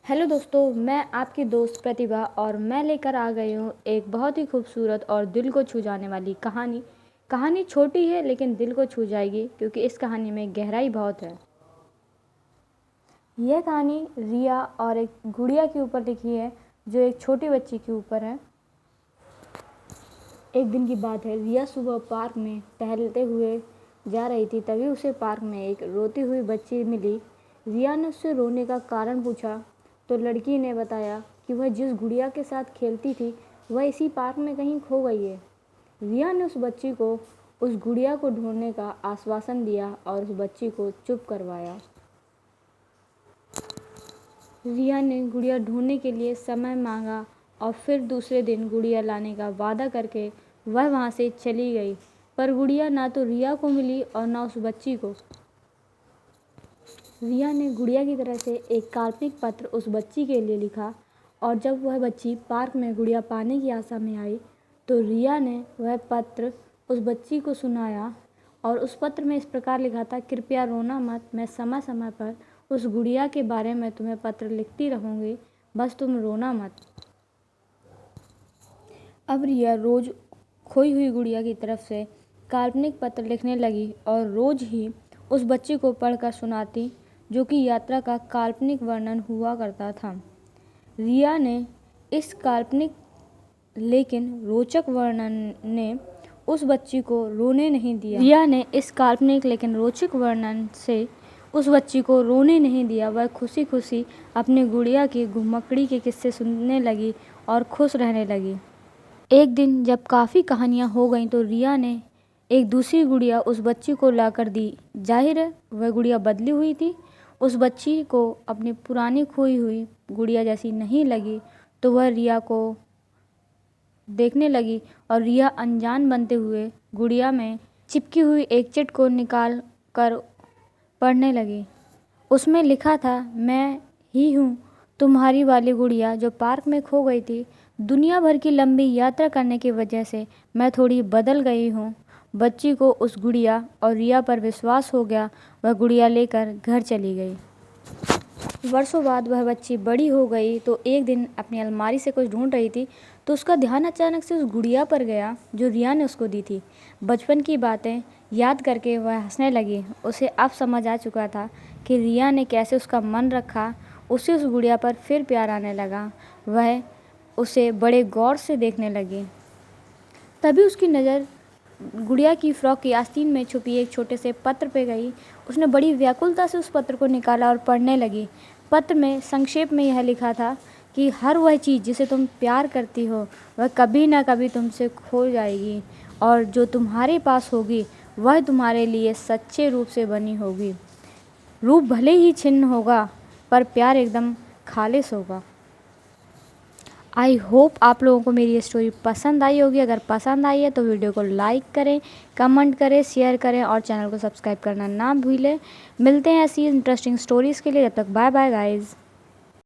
Hello दोस्तों, मैं आपकी दोस्त प्रतिभा और मैं लेकर आ गई हूँ एक बहुत ही खूबसूरत और दिल को छू जाने वाली कहानी। कहानी छोटी है लेकिन दिल को छू जाएगी क्योंकि इस कहानी में गहराई बहुत है। यह कहानी रिया और एक गुड़िया के ऊपर लिखी है जो एक छोटी बच्ची के ऊपर है। एक दिन की बात है, रिया सुबह पार्क में टहलते हुए जा रही थी। तभी उसे पार्क में एक रोती हुई बच्ची मिली। रिया ने उससे रोने का कारण पूछा तो लड़की ने बताया कि वह जिस गुड़िया के साथ खेलती थी वह इसी पार्क में कहीं खो गई है। रिया ने उस बच्ची को उस गुड़िया को ढूंढने का आश्वासन दिया और उस बच्ची को चुप करवाया। रिया ने गुड़िया ढूंढने के लिए समय मांगा और फिर दूसरे दिन गुड़िया लाने का वादा करके वह वहाँ से चली गई। पर गुड़िया ना तो रिया को मिली और ना उस बच्ची को। रिया ने गुड़िया की तरफ से एक काल्पनिक पत्र उस बच्ची के लिए लिखा और जब वह बच्ची पार्क में गुड़िया पाने की आशा में आई तो रिया ने वह पत्र उस बच्ची को सुनाया और उस पत्र में इस प्रकार लिखा था, कृपया रोना मत, मैं समय समय पर उस गुड़िया के बारे में तुम्हें पत्र लिखती रहूँगी, बस तुम रोना मत। अब रिया रोज़ खोई हुई गुड़िया की तरफ से काल्पनिक पत्र लिखने लगी और रोज़ ही उस बच्ची को पढ़कर सुनाती जो कि यात्रा का काल्पनिक वर्णन हुआ करता था। रिया ने इस काल्पनिक लेकिन रोचक वर्णन ने उस बच्ची को रोने नहीं दिया। रिया ने इस काल्पनिक लेकिन रोचक वर्णन से उस बच्ची को रोने नहीं दिया। वह खुशी खुशी अपनी गुड़िया की घुमक्कड़ी के किस्से सुनने लगी और खुश रहने लगी। एक दिन जब काफ़ी कहानियाँ हो गईं तो रिया ने एक दूसरी गुड़िया उस बच्ची को लाकर दी। जाहिर है वह गुड़िया बदली हुई थी। उस बच्ची को अपनी पुरानी खोई हुई गुड़िया जैसी नहीं लगी तो वह रिया को देखने लगी और रिया अनजान बनते हुए गुड़िया में चिपकी हुई एक चिट को निकाल कर पढ़ने लगी। उसमें लिखा था, मैं ही हूँ तुम्हारी वाली गुड़िया जो पार्क में खो गई थी। दुनिया भर की लंबी यात्रा करने की वजह से मैं थोड़ी बदल गई हूँ। बच्ची को उस गुड़िया और रिया पर विश्वास हो गया। वह गुड़िया लेकर घर चली गई। वर्षों बाद वह बच्ची बड़ी हो गई तो एक दिन अपनी अलमारी से कुछ ढूंढ रही थी तो उसका ध्यान अचानक से उस गुड़िया पर गया जो रिया ने उसको दी थी। बचपन की बातें याद करके वह हंसने लगी। उसे अब समझ आ चुका था कि रिया ने कैसे उसका मन रखा। उसे उस गुड़िया पर फिर प्यार आने लगा। वह उसे बड़े गौर से देखने लगी। तभी उसकी नज़र गुड़िया की फ्रॉक की आस्तीन में छुपी एक छोटे से पत्र पे गई। उसने बड़ी व्याकुलता से उस पत्र को निकाला और पढ़ने लगी। पत्र में संक्षेप में यह लिखा था कि हर वह चीज़ जिसे तुम प्यार करती हो वह कभी ना कभी तुमसे खो जाएगी और जो तुम्हारे पास होगी वह तुम्हारे लिए सच्चे रूप से बनी होगी। रूप भले ही छिन्न होगा पर प्यार एकदम खालिस होगा। आई होप आप लोगों को मेरी ये स्टोरी पसंद आई होगी। अगर पसंद आई है तो वीडियो को लाइक करें, कमेंट करें, शेयर करें और चैनल को सब्सक्राइब करना ना भूलें। मिलते हैं ऐसी इंटरेस्टिंग स्टोरीज़ के लिए। जब तक बाय बाय गाइज़।